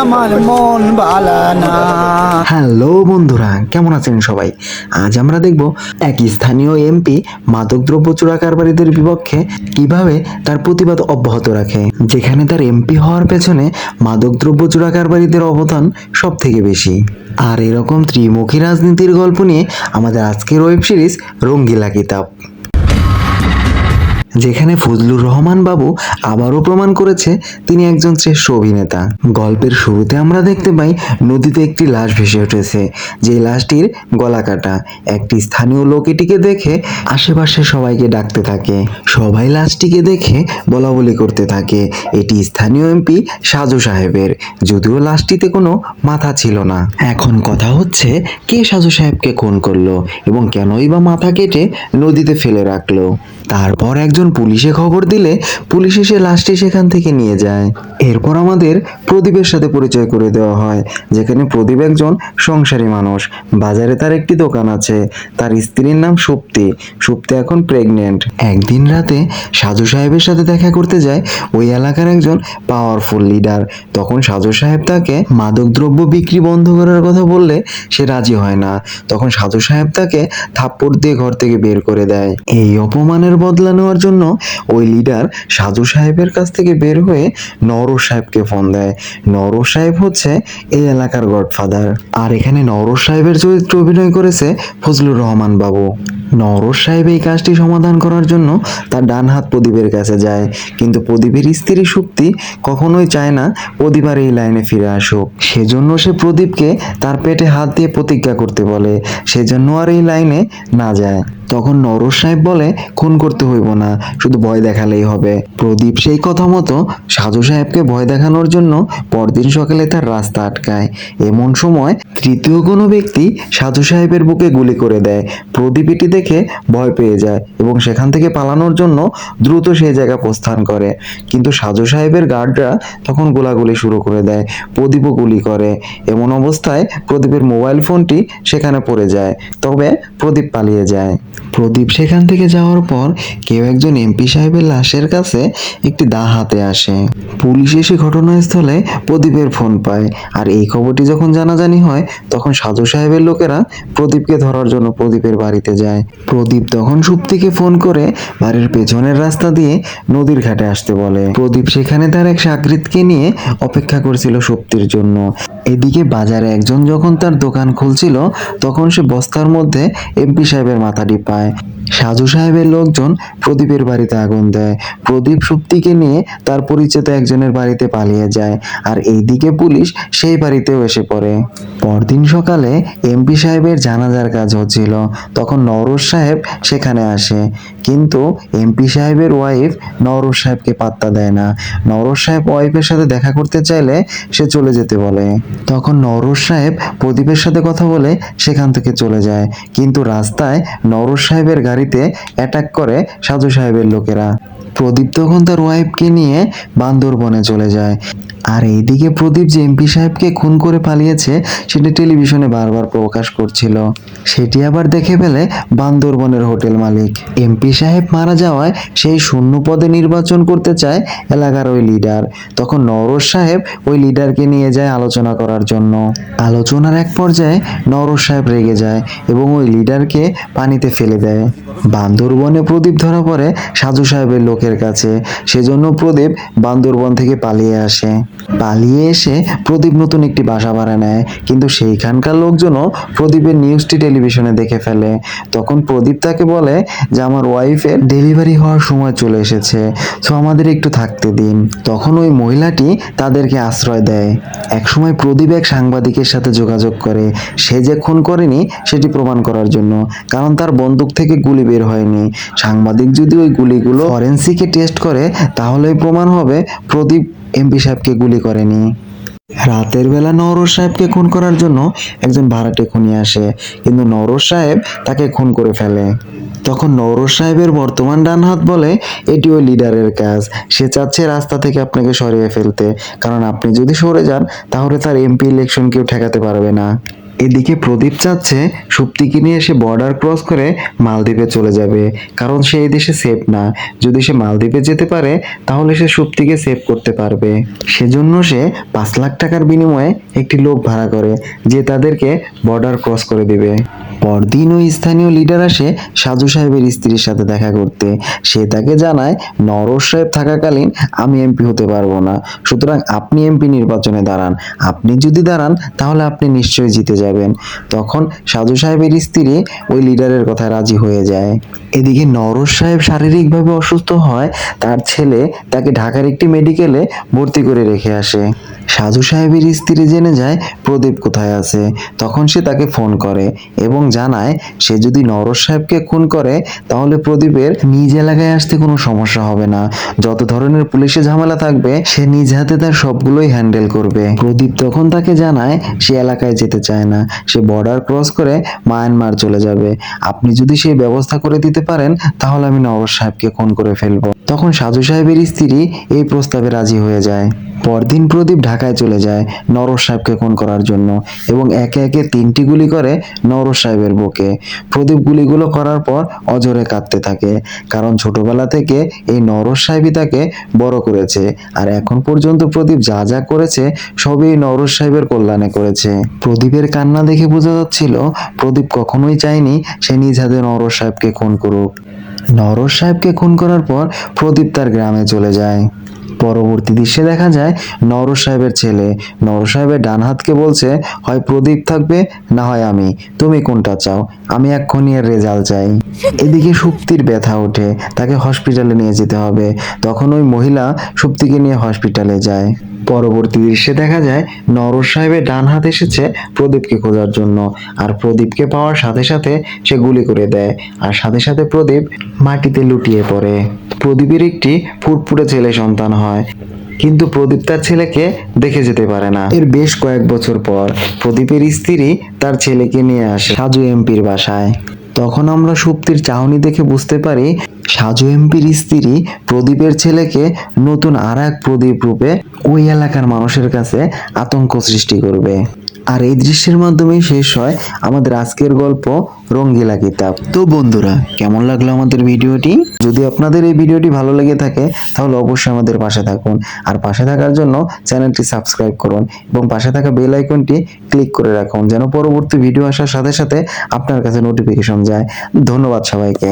আমার মন বালানা। হ্যালো বন্ধুরা, কেমন আছেন সবাই? আজ আমরা দেখব এক স্থানীয় এমপি মাদকদ্রব্য চোরা কারবারিদের বিপক্ষে কিভাবে তার প্রতিবাদ অব্যাহত রাখে, যেখানে তার এমপি হওয়ার পেছনে মাদকদ্রব্য চোরা কারবারিদের অবদান সব থেকে বেশি। আর এরকম ত্রিমুখী রাজনীতির গল্প নিয়ে আমাদের আজকের ওয়েব সিরিজ রঙ্গিলা কিতাব, যেখানে ফজলুর রহমান বাবু আবারও প্রমাণ করেছে তিনি একজন শ্রেষ্ঠ অভিনেতা। গল্পের শুরুতে আমরা দেখতে পাই নদীতে একটি লাশ ভেসে উঠেছে, যে লাশটির গলা কাটা। একটি স্থানীয় লোক এটিকে দেখে আশেপাশে সবাইকে ডাকতে থাকে। সবাই লাশটিকে দেখে বলা বলি করতে থাকে এটি স্থানীয় এমপি সাজু সাহেবের, যদিও লাশটিতে কোনো মাথা ছিল না। এখন কথা হচ্ছে, কে সাজু সাহেবকে খুন করলো এবং কেনই বা মাথা কেটে নদীতে ফেলে রাখলো। তারপর একজন পুলিশে খবর দিলে পুলিশ এসে লাশটি সেখান থেকে নিয়ে যায়। এরপর আমাদের প্রদীপের সাথে পরিচয় করে দেওয়া হয়, যেখানে প্রদীপ একজন সংসারী মানুষ। বাজারে তার একটি দোকান আছে। তার স্ত্রীর নাম সুপ্তি। সুপ্তি এখন প্রেগনেন্ট। একদিন রাতে সাজু সাহেবের সাথে দেখা করতে যায় ওই এলাকার একজন পাওয়ারফুল লিডার। তখন সাজু সাহেব তাকে মাদকদ্রব্য বিক্রি বন্ধ করার কথা বললে সে রাজি হয় না। তখন সাজু সাহেব তাকে থাপ্পড় দিয়ে ঘর থেকে বের করে দেয়। এই অপমানের বদলা নেওয়ার জন্য ওই লিডার সাজু সাহেবের কাছ থেকে বের হয়ে নওরোজ সাহেবকে ফোন দেয়। নওরোজ সাহেব হচ্ছে এই এলাকার গডফাদার। আর এখানে নওরোজ সাহেবের চরিত্রে অভিনয় করেছে ফজলুর রহমান বাবু। নওরোজ সাহেব এই কাজটি সমাধান করার জন্য তার ডান হাত প্রদীপের কাছে যায়, কিন্তু প্রদীপের স্ত্রী সুপ্তি কখনোই চায় না প্রদীপ আর এই লাইনে ফিরে আসুক। সেজন্য সে প্রদীপকে তার পেটে হাত দিয়ে প্রতিজ্ঞা করতে বলে, সেজন্য আর এই লাইনে না যায়। তখন নওরোজ সাহেব বলে, খুন করতে হইব না, শুধু ভয় দেখালেই হবে। প্রদীপ সেই কথা মতো সাজু সাহেবকে ভয় দেখানোর জন্য পরদিন সকালে তার রাস্তা আটকায়। এমন সময় তৃতীয় কোনো ব্যক্তি সাজু সাহেবের বুকে গুলি করে দেয়। প্রদীপ এটি দেখে ভয় পেয়ে যায় এবং সেখান থেকে পালানোর জন্য দ্রুত সেই জায়গা প্রস্থান করে, কিন্তু সাজু সাহেবের গার্ডরা তখন গোলাগুলি শুরু করে দেয়। প্রদীপও গুলি করে। এমন অবস্থায় প্রদীপের মোবাইল ফোনটি সেখানে পড়ে যায়, তবে প্রদীপ পালিয়ে যায়। প্রদীপ সেখান থেকে যাওয়ার পর কেউ একজন এমপি সাহেবের লাশের কাছে একটি দা হাতে আসে। পুলিশ এসে ঘটনাস্থলে প্রদীপের ফোন পায়। আর এই খবরটি যখন জানাজানি হয়, তখন সাজু সাহেবের লোকেরা প্রদীপকে ধরার জন্য প্রদীপের বাড়িতে যায়। প্রদীপ তখন সুপ্তিকে ফোন করে বাড়ির পেছনের রাস্তা দিয়ে নদীর ঘাটে আসতে বলে। প্রদীপ সেখানে তার এক সাগরিদকে নিয়ে অপেক্ষা করছিল সুপ্তির জন্য। এদিকে বাজারে একজন যখন তার দোকান খুলছিল, তখন সে বস্তার মধ্যে এমপি সাহেবের মাথাটি পায়। সাজু সাহেবের লোকজন প্রদীপের বাড়িতে আগুন দেয়। প্রদীপ সুপ্তিকে নিয়ে তার পরিচিত একজনের বাড়িতে পালিয়ে যায়। আর এইদিকে পুলিশ সেই বাড়িতেও এসে পড়ে। পরদিন সকালে এমপি সাহেবের জানাজার কাজ হচ্ছিল, তখন নওরোজ সাহেব সেখানে আসে, কিন্তু এমপি সাহেবের ওয়াইফ নওরোজ সাহেবকে পাত্তা দেয় না। নওরোজ সাহেব ওয়াইফের সাথে দেখা করতে চাইলে সে চলে যেতে বলে। তখন নওরোজ সাহেব প্রদীপের সাথে কথা বলে সেখান থেকে চলে যায়, কিন্তু রাস্তায় নওরোজ সাহেবের গাড়িতে অ্যাটাক করে সাজু সাহেবের লোকেরা। প্রদীপ তখন তার ওয়াইফকে নিয়ে বান্দরবনে চলে যায়। আর এইদিকে প্রদীপ যে এমপি সাহেবকে খুন করে পালিয়েছে সেটি টেলিভিশনে বারবার প্রকাশ করছিল। সেটি আবার দেখে ফেলে বান্দরবনের হোটেল মালিক। এমপি সাহেব মারা যাওয়ায় সেই শূন্য পদে নির্বাচন করতে চায় এলাকার ওই লিডার। তখন নওরোজ সাহেব ওই লিডারকে নিয়ে যায় আলোচনা করার জন্য। আলোচনার এক পর্যায়ে নওরোজ সাহেব রেগে যায় এবং ওই লিডারকে পানিতে ফেলে দেয়। বান্দরবনে প্রদীপ ধরা পড়ে সাজু সাহেবের লোকের কাছে, সেজন্য প্রদীপ বান্দরবন থেকে পালিয়ে আসে। পালিয়ে এসে প্রদীপ নতুন একটি বাসা ভাড়া নেয়, কিন্তু সেইখানকার লোকজনও প্রদীপের নিউজটি টেলিভিশনে দেখে ফেলে। তখন প্রদীপ তাকে বলে যে আমার ওয়াইফের ডেলিভারি হওয়ার সময় চলে এসেছে, সো আমাদের একটু থাকতে দিন। তখন ওই মহিলাটি তাদেরকে আশ্রয় দেয়। একসময় প্রদীপ এক সাংবাদিকের সাথে যোগাযোগ করে, সে যে খুন করেনি সেটি প্রমাণ করার জন্য, কারণ তার বন্দুক থেকে গুলি বের হয়নি। সাংবাদিক যদি ওই গুলিগুলো ফরেনসিকে টেস্ট করে তাহলেই প্রমাণ হবে প্রদীপ এমপি সাহেবকে গুলি করেনি। রাতের বেলা নওরোজ সাহেবকে খুন করার জন্য একজন ভাড়াটে খুনি আসে, কিন্তু নওরোজ সাহেব তাকে খুন করে ফেলে। তখন নওরোজ সাহেবের বর্তমান ডান হাত বলে, এটি ওই লিডারের কাজ, সে চাচ্ছে রাস্তা থেকে আপনাকে সরিয়ে ফেলতে, কারণ আপনি যদি সরে যান তাহলে তার এমপি ইলেকশন কেউ ঠেকাতে পারবে না। এদিকে প্রদীপ চাচ্ছে সুপ্তিকে নিয়ে সে বর্ডার ক্রস করে মালদ্বীপে চলে যাবে, কারণ সে এই দেশে সেফ না। যদি সে মালদ্বীপে যেতে পারে তাহলে সে সুপ্তিকে সেভ করতে পারবে। সেজন্য সে 5 লাখ টাকার বিনিময়ে একটি লোক ভাড়া করে, যে তাদেরকে বর্ডার ক্রস করে দিবে। পরদিন ওই স্থানীয় লিডার আসে সাজু সাহেবের স্ত্রীর সাথে দেখা করতে। সে তাকে জানায়, নরস সাহেব থাকাকালীন আমি এমপি হতে পারবো না, সুতরাং আপনি এমপি নির্বাচনে দাঁড়ান। আপনি যদি দাঁড়ান তাহলে আপনি নিশ্চয়ই জিতে যাবেন। তখন সাজু সাহেবের স্ত্রী ওই লিডারের কথা রাজি হয়ে যায়। এদিকে নরস সাহেব শারীরিকভাবে অসুস্থ হয়, তার ছেলে তাকে ঢাকার একটি মেডিকেলে ভর্তি করে রেখে আসে। সাজু সাহেবের স্ত্রী জেনে যায় প্রদীপ কোথায় আছে। তখন সে তাকে ফোন করে এবং জানায় সে যদি নরস সাহেবকে খুন করে তাহলে প্রদীপের নিজ এলাকায় আসতে কোনো সমস্যা হবে না। যত ধরনের পুলিশে ঝামেলা থাকবে সে নিজ হাতে তার সবগুলোই হ্যান্ডেল করবে। প্রদীপ তখন তাকে জানায় সে এলাকায় যেতে চায় না, সে বর্ডার ক্রস করে মায়ানমার চলে যাবে। আপনি যদি সেই ব্যবস্থা করে দিতে পারেন তাহলে আমি নরস সাহেবকে খুন করে ফেলবো। তখন সাজু সাহেবের স্ত্রী এই প্রস্তাবে রাজি হয়ে যায়। পরদিন প্রদীপ ঢাকায় চলে যায় নরস সাহেবকে খুন করার জন্য এবং একে একে 3টি গুলি করে নরস সাহেবের বুকে। প্রদীপ গুলিগুলো করার পর অজরে কাঁদতে থাকে, কারণ ছোটবেলা থেকে এই নরস সাহেবই তাকে বড় করেছে। আর এখন পর্যন্ত প্রদীপ যা যা করেছে সবই নরস সাহেবের কল্যাণে করেছে। প্রদীপের কান্না দেখে বোঝা যাচ্ছিল প্রদীপ কখনোই চায়নি সে নিজ হাতে নরস সাহেবকে খুন করুক। নরস সাহেবকে খুন করার পর প্রদীপ তার গ্রামে চলে যায়। পরবর্তী দৃশ্যে দেখা যায় নরস সাহেবের ছেলে নরস সাহেবের ডান হাতকে বলছে, হয় প্রদীপ থাকবে না হয় আমি, তুমি কোনটা চাও? আমি এক্ষুনি এর রেজাল্ট চাই। এদিকে সুপ্তির ব্যথা ওঠে, তাকে হসপিটালে নিয়ে যেতে হবে। তখন ওই মহিলা সুপ্তিকে নিয়ে হসপিটালে যায়। পরবর্তী দৃশ্যে দেখা যায় নরস সাহেবের ডান হাত এসেছে প্রদীপকে খোঁজার জন্য, আর প্রদীপকে পাওয়ার সাথে সাথে সে গুলি করে দেয়, আর সাথে সাথে প্রদীপ মাটিতে লুটিয়ে পড়ে। প্রদীপের একটি ফুটফুটে ছেলে সন্তান হয়, কিন্তু প্রদীপ তার ছেলেকে দেখে যেতে পারে না। এর বেশ কয়েক বছর পর প্রদীপের স্ত্রী তার ছেলেকে নিয়ে আসে সাজু এমপির বাসায়। তখন আমরা সুপ্তির চাহনি দেখে বুঝতে পারি সাজু এমপির স্ত্রী প্রদীপের ছেলেকে নতুন আর এক প্রদীপ রূপে ওই এলাকার মানুষের কাছে আতঙ্ক সৃষ্টি করবে। আর এই দৃশ্যের মাধ্যমেই শেষ হয় আমাদের আজকের গল্প রঙ্গিলা কিতাব। তো বন্ধুরা, কেমন লাগলো আমাদের ভিডিওটি? যদি আপনাদের এই ভিডিওটি ভালো লেগে থাকে তাহলে অবশ্যই আমাদের পাশে থাকুন। আর পাশে থাকার জন্য চ্যানেলটি সাবস্ক্রাইব করুন এবং পাশে থাকা বেল আইকনটি ক্লিক করে রাখুন, যেন পরবর্তী ভিডিও আসার সাথে সাথে আপনার কাছে নোটিফিকেশন যায়। ধন্যবাদ সবাইকে।